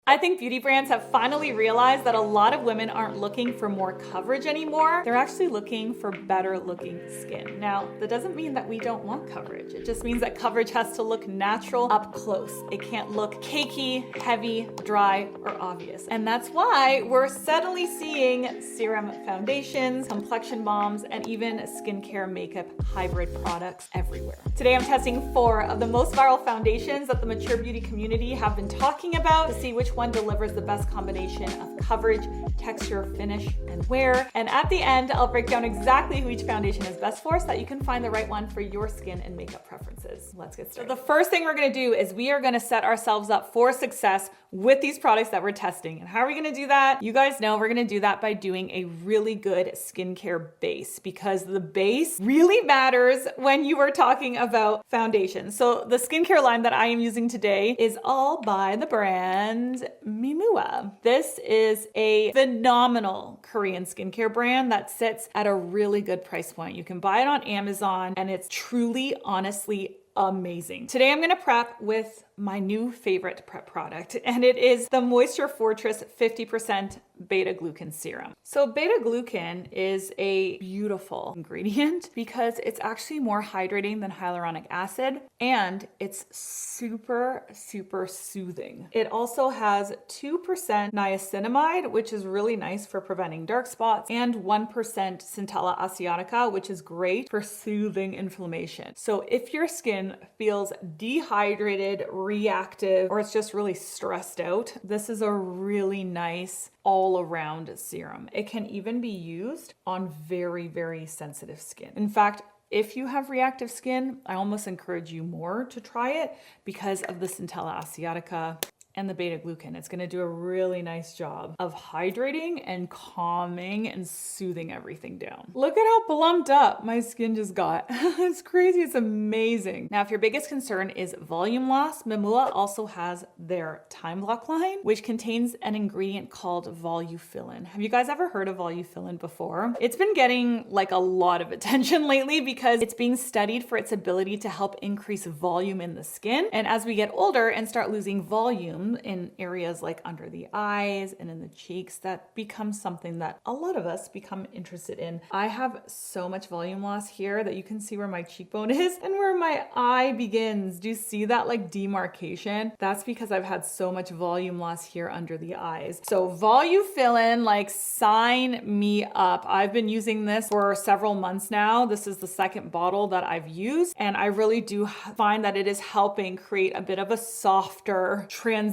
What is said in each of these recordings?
I think beauty brands have finally realized that a lot of women aren't looking for more coverage anymore. They're actually looking for better looking skin. Now, that doesn't mean that we don't want coverage. It just means that coverage has to look natural up close. It can't look cakey, heavy, dry, or obvious. And that's why we're steadily seeing serum foundations, complexion balms, and even skincare makeup hybrid products everywhere. Today I'm testing 4 of the most viral foundations that the mature beauty community have been talking about to see which one delivers the best combination of coverage, texture, finish, and wear. And at the end, I'll break down exactly who each foundation is best for so that you can find the right one for your skin and makeup preferences. Let's get started. So the first thing we're gonna do is we are gonna set ourselves up for success with these products that we're testing. And how are we gonna do that? You guys know we're gonna do that by doing a really good skincare base, because the base really matters when you are talking about foundation. So the skincare line that I am using today is all by the brand Mimua. This is a phenomenal Korean skincare brand that sits at a really good price point. You can buy it on Amazon and it's truly, honestly, amazing. Today I'm gonna prep with my new favorite prep product, and it is the Moisture Fortress 50% beta glucan serum. So beta glucan is a beautiful ingredient because it's actually more hydrating than hyaluronic acid, and it's super, super soothing. It also has 2% niacinamide, which is really nice for preventing dark spots, and 1% Centella asiatica, which is great for soothing inflammation. So if your skin feels dehydrated, reactive, or it's just really stressed out, this is a really nice all-around serum. It can even be used on very, very sensitive skin. In fact, if you have reactive skin, I almost encourage you more to try it because of the Centella asiatica and the beta glucan. It's gonna do a really nice job of hydrating and calming and soothing everything down. Look at how plumped up my skin just got. It's crazy, it's amazing. Now, if your biggest concern is volume loss, Mimua also has their Time Block line, which contains an ingredient called volufillin. Have you guys ever heard of volufillin before? It's been getting like a lot of attention lately because it's being studied for its ability to help increase volume in the skin. And as we get older and start losing volume in areas like under the eyes and in the cheeks, that becomes something that a lot of us become interested in. I have so much volume loss here that you can see where my cheekbone is and where my eye begins. Do you see that like demarcation? That's because I've had so much volume loss here under the eyes. So volufillin, like, sign me up. I've been using this for several months now. This is the second bottle that I've used, and I really do find that it is helping create a bit of a softer transition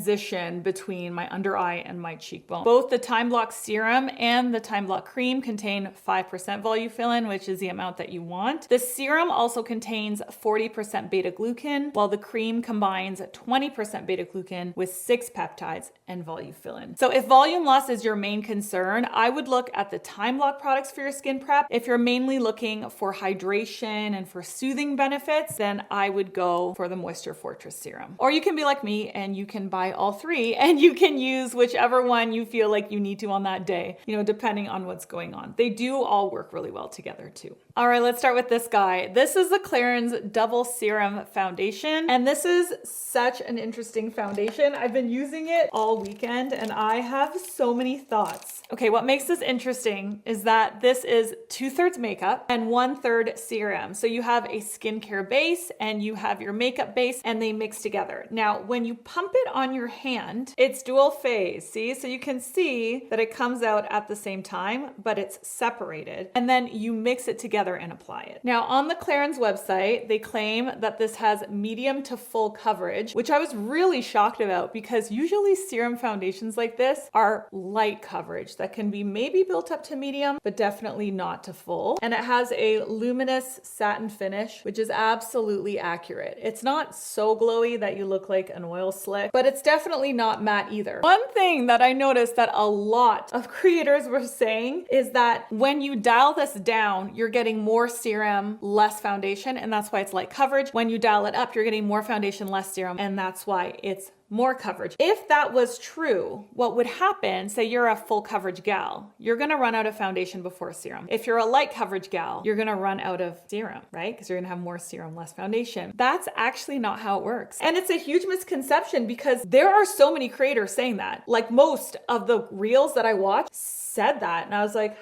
between my under eye and my cheekbone. Both the Time Block serum and the Time Block cream contain 5% volufillin, which is the amount that you want. The serum also contains 40% beta glucan, while the cream combines 20% beta glucan with 6 peptides and volufillin. So if volume loss is your main concern, I would look at the Time Block products for your skin prep. If you're mainly looking for hydration and for soothing benefits, then I would go for the Moisture Fortress serum. Or you can be like me and you can buy all 3 and you can use whichever one you feel like you need to on that day, you know, depending on what's going on. They do all work really well together too. All right, let's start with this guy. This is the Clarins Double Serum Foundation, and this is such an interesting foundation. I've been using it all weekend and I have so many thoughts. Okay, what makes this interesting is that this is 2/3 makeup and 1/3 serum. So you have a skincare base and you have your makeup base, and they mix together. Now, when you pump it on your hand, it's dual phase, see? So you can see that it comes out at the same time, but it's separated. And then you mix it together and apply it. Now, on the Clarins website, they claim that this has medium to full coverage, which I was really shocked about because usually serum foundations like this are light coverage that can be maybe built up to medium, but definitely not to full. And it has a luminous satin finish, which is absolutely accurate. It's not so glowy that you look like an oil slick, but it's definitely not matte either. One thing that I noticed that a lot of creators were saying is that when you dial this down, you're getting more serum, less foundation, and that's why it's light coverage. When you dial it up, you're getting more foundation, less serum, and that's why it's more coverage. If that was true, what would happen, say you're a full coverage gal, you're gonna run out of foundation before serum. If you're a light coverage gal, you're gonna run out of serum, right? Because you're gonna have more serum, less foundation. That's actually not how it works. And it's a huge misconception because there are so many creators saying that. Like most of the reels that I watch said that, and I was like,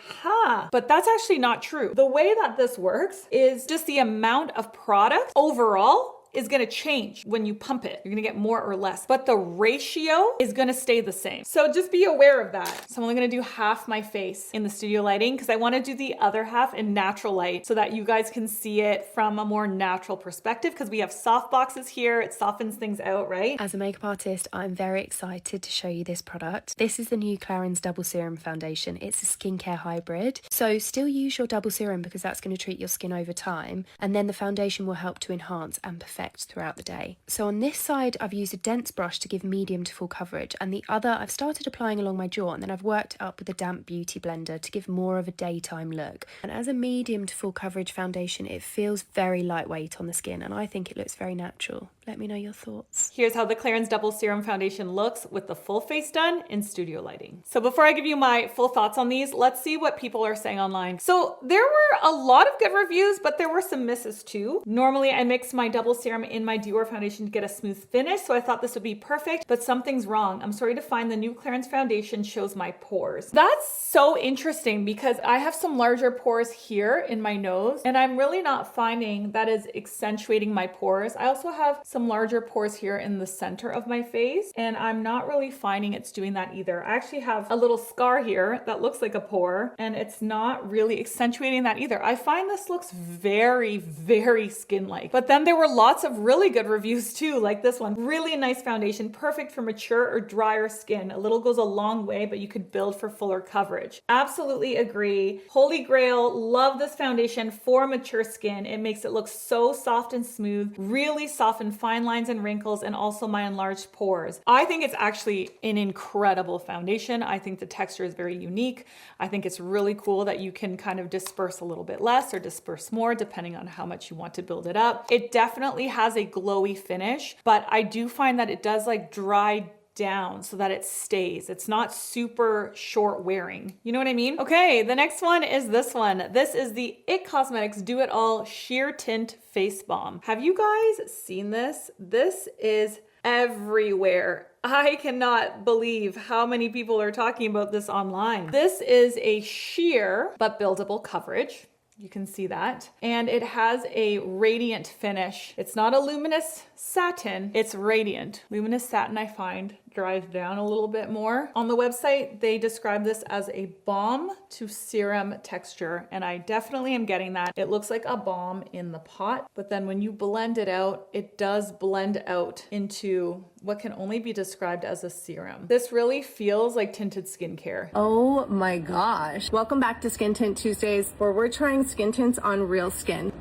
but that's actually not true. The way that this works is just the amount of product overall is gonna change when you pump it. You're gonna get more or less, but the ratio is gonna stay the same. So just be aware of that. So I'm only gonna do half my face in the studio lighting because I wanna do the other half in natural light so that you guys can see it from a more natural perspective because we have soft boxes here. It softens things out, right? As a makeup artist, I'm very excited to show you this product. This is the new Clarins Double Serum Foundation. It's a skincare hybrid. So still use your double serum because that's gonna treat your skin over time. And then the foundation will help to enhance and perfect throughout the day. So on this side, I've used a dense brush to give medium to full coverage, and the other I've started applying along my jaw, and then I've worked up with a damp beauty blender to give more of a daytime look. And as a medium to full coverage foundation, it feels very lightweight on the skin, and I think it looks very natural. Let me know your thoughts. Here's how the Clarins Double Serum Foundation looks with the full face done in studio lighting. So before I give you my full thoughts on these, let's see what people are saying online. So there were a lot of good reviews, but there were some misses too. Normally I mix my double serum in my Dior foundation to get a smooth finish, so I thought this would be perfect, but something's wrong. I'm sorry to find the new Clarins foundation shows my pores. That's so interesting because I have some larger pores here in my nose, and I'm really not finding that is accentuating my pores. I also have some larger pores here in the center of my face, and I'm not really finding it's doing that either. I actually have a little scar here that looks like a pore, and it's not really accentuating that either. I find this looks very, very skin-like. But then there were lots of really good reviews too, like this one. Really nice foundation, perfect for mature or drier skin. A little goes a long way, but you could build for fuller coverage. Absolutely agree. Holy grail, love this foundation for mature skin. It makes it look so soft and smooth, really soften fine lines and wrinkles, and also my enlarged pores. I think it's actually an incredible foundation. I think the texture is very unique. I think it's really cool that you can kind of disperse a little bit less or disperse more depending on how much you want to build it up. It definitely has a glowy finish, but I do find that it does like dry down so that it stays. It's not super short wearing. You know what I mean? Okay, the next one is this one. This is the IT Cosmetics Do It All Sheer Tint Face Balm. Have you guys seen this? This is everywhere. I cannot believe how many people are talking about this online. This is a sheer but buildable coverage. You can see that. And it has a radiant finish. It's not a luminous satin, it's radiant. Luminous satin, I find, dries down a little bit more. On the website, they describe this as a balm to serum texture, and I definitely am getting that. It looks like a balm in the pot, but then when you blend it out, it does blend out into what can only be described as a serum. This really feels like tinted skincare. Oh my gosh. Welcome back to Skin Tint Tuesdays, where we're trying skin tints on real skin.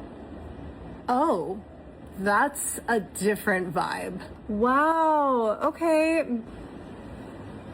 Oh, that's a different vibe. Wow, okay.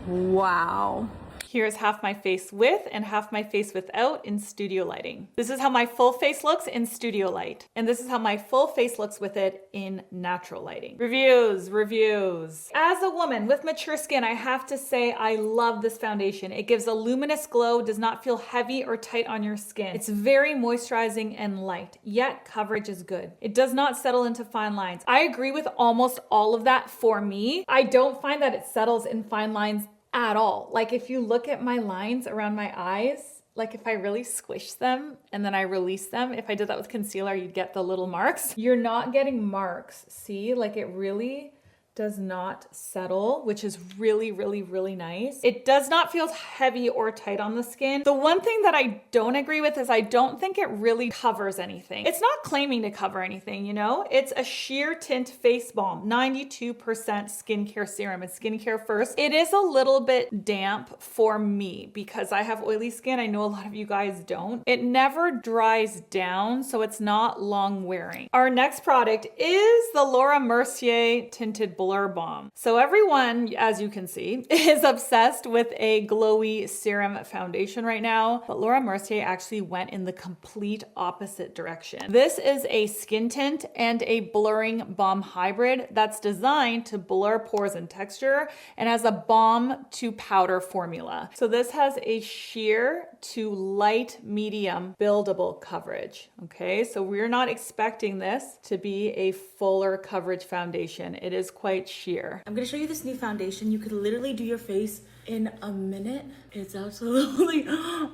Wow. Here's half my face with and half my face without in studio lighting. This is how my full face looks in studio light. And this is how my full face looks with it in natural lighting. Reviews. As a woman with mature skin, I have to say I love this foundation. It gives a luminous glow, does not feel heavy or tight on your skin. It's very moisturizing and light, yet coverage is good. It does not settle into fine lines. I agree with almost all of that for me. I don't find that it settles in fine lines at all. Like if you look at my lines around my eyes, like if I really squish them and then I release them, if I did that with concealer, you'd get the little marks. You're not getting marks. See, like it really does not settle, which is really, really, really nice. It does not feel heavy or tight on the skin. The one thing that I don't agree with is I don't think it really covers anything. It's not claiming to cover anything, you know? It's a sheer tint face balm, 92% skincare serum. It's skincare first. It is a little bit damp for me because I have oily skin. I know a lot of you guys don't. It never dries down, so it's not long wearing. Our next product is the Laura Mercier Tinted Blur Blur Balm. So everyone, as you can see, is obsessed with a glowy serum foundation right now, but Laura Mercier actually went in the complete opposite direction. This is a skin tint and a blurring balm hybrid that's designed to blur pores and texture and has a balm to powder formula. So this has a sheer to light medium buildable coverage. Okay, so we're not expecting this to be a fuller coverage foundation. It is quite sheer. I'm gonna show you this new foundation. You could literally do your face in a minute. It's absolutely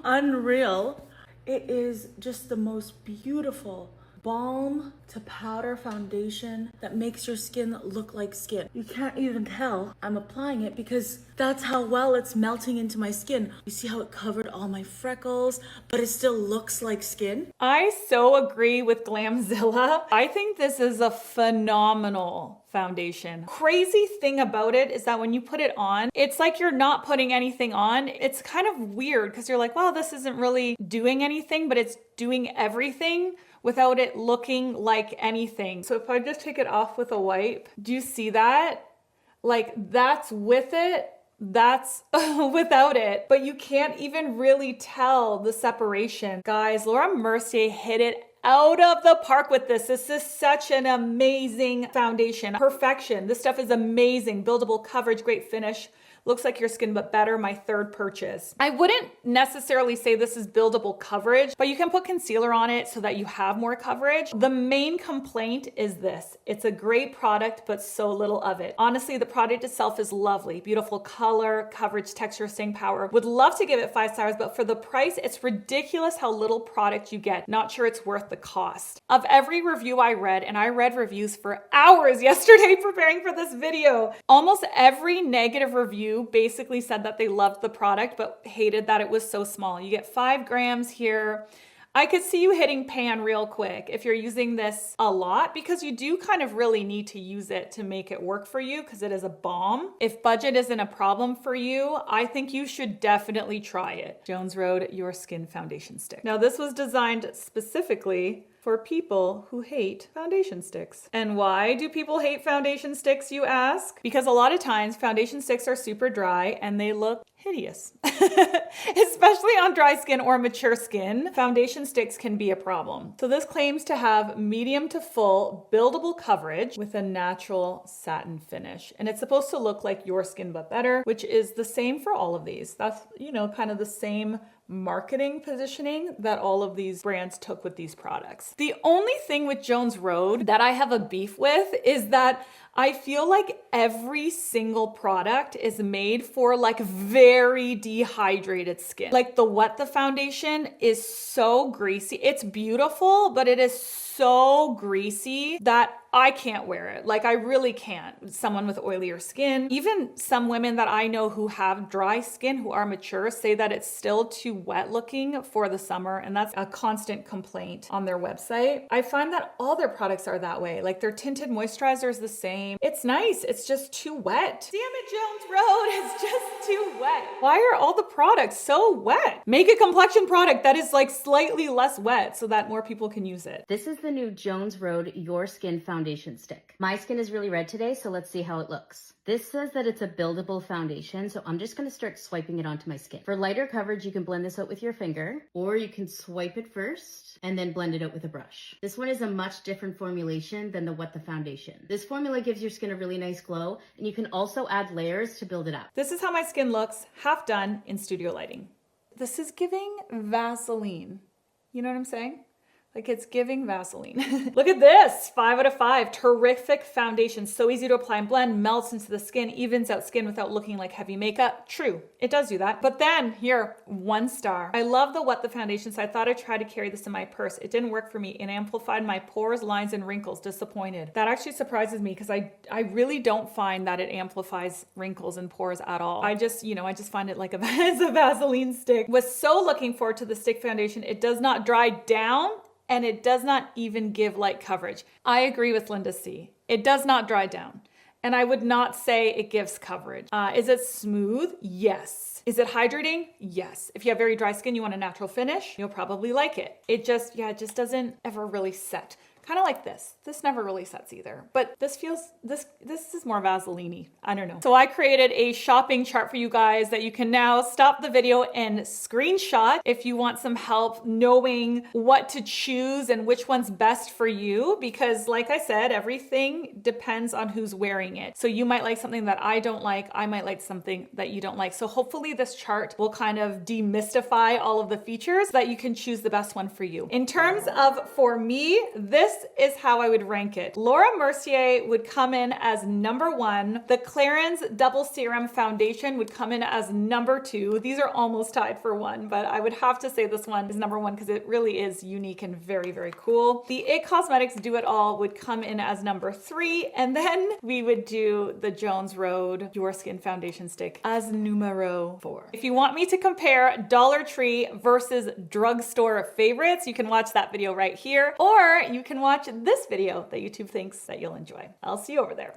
unreal. It is just the most beautiful balm to powder foundation that makes your skin look like skin. You can't even tell I'm applying it because that's how well it's melting into my skin. You see how it covered all my freckles, but it still looks like skin? I so agree with Glamzilla. I think this is a phenomenal foundation. Crazy thing about it is that when you put it on, it's like you're not putting anything on. It's kind of weird because you're like, wow, this isn't really doing anything, but it's doing everything without it looking like anything. So if I just take it off with a wipe, do you see that? Like that's with it, that's without it, but you can't even really tell the separation. Guys, Laura Mercier hit it out of the park with this. This is such an amazing foundation. Perfection. This stuff is amazing. Buildable coverage, great finish. Looks like your skin, but better. My third purchase. I wouldn't necessarily say this is buildable coverage, but you can put concealer on it so that you have more coverage. The main complaint is this. It's a great product, but so little of it. Honestly, the product itself is lovely. Beautiful color, coverage, texture, staying power. Would love to give it 5 stars, but for the price, it's ridiculous how little product you get. Not sure it's worth the cost. Of every review I read, and I read reviews for hours yesterday preparing for this video, almost every negative review basically said that they loved the product but hated that it was so small. You get 5 grams here. I could see you hitting pan real quick if you're using this a lot because you do kind of really need to use it to make it work for you because it is a balm. If budget isn't a problem for you, I think you should definitely try it. Jones Road Your Skin Foundation Stick. Now this was designed specifically for people who hate foundation sticks. And why do people hate foundation sticks, you ask? Because a lot of times foundation sticks are super dry and they look hideous. Especially on dry skin or mature skin, foundation sticks can be a problem. So this claims to have medium to full buildable coverage with a natural satin finish. And it's supposed to look like your skin but better, which is the same for all of these. That's, you know, kind of the same marketing positioning that all of these brands took with these products. The only thing with Jones Road that I have a beef with is that I feel like every single product is made for like very dehydrated skin. Like the What the foundation is so greasy. It's beautiful, but it is so greasy that I can't wear it. Like I really can't. Someone with oilier skin, even some women that I know who have dry skin who are mature say that it's still too wet looking for the summer. And that's a constant complaint on their website. I find that all their products are that way. Like their tinted moisturizer is the same. It's nice. It's just too wet. Damn it, Jones Road. It's just too wet. Why are all the products so wet? Make a complexion product that is like slightly less wet so that more people can use it. This is the new Jones Road Your Skin Foundation Stick. My skin is really red today, so let's see how it looks. This says that it's a buildable foundation, so I'm just going to start swiping it onto my skin. For lighter coverage, you can blend this out with your finger, or you can swipe it first and then blend it out with a brush. This one is a much different formulation than the What the foundation. This formula gives your skin a really nice glow, and you can also add layers to build it up. This is how my skin looks, half done in studio lighting. This is giving Vaseline. You know what I'm saying? Like it's giving Vaseline. Look at this, 5 out of 5. Terrific foundation, so easy to apply and blend, melts into the skin, evens out skin without looking like heavy makeup. True, it does do that. But then here, 1 star. I love the What the foundation, so I thought I'd try to carry this in my purse. It didn't work for me. It amplified my pores, lines, and wrinkles. Disappointed. That actually surprises me because I really don't find that it amplifies wrinkles and pores at all. I just find it like as a Vaseline stick. Was so looking forward to the stick foundation. It does not dry down, and it does not even give light coverage. I agree with Linda C. It does not dry down. And I would not say it gives coverage. Is it smooth? Yes. Is it hydrating? Yes. If you have very dry skin, you want a natural finish, you'll probably like it. It just doesn't ever really set. kind of like this. This never really sets either, but this is more Vaseline-y. I don't know. So I created a shopping chart for you guys that you can now stop the video and screenshot if you want some help knowing what to choose and which one's best for you, because like I said, everything depends on who's wearing it. So you might like something that I don't like, I might like something that you don't like. So hopefully this chart will kind of demystify all of the features so that you can choose the best one for you. In terms of, for me, this is how I would rank it. Laura Mercier would come in as number 1. The Clarins Double Serum Foundation would come in as number 2. These are almost tied for 1, but I would have to say this one is number 1 because it really is unique and very, very cool. The IT Cosmetics Do It All would come in as number 3, and then we would do the Jones Road Your Skin Foundation Stick as numero 4. If you want me to compare Dollar Tree versus drugstore favorites, you can watch that video right here, or you can watch this video that YouTube thinks that you'll enjoy. I'll see you over there.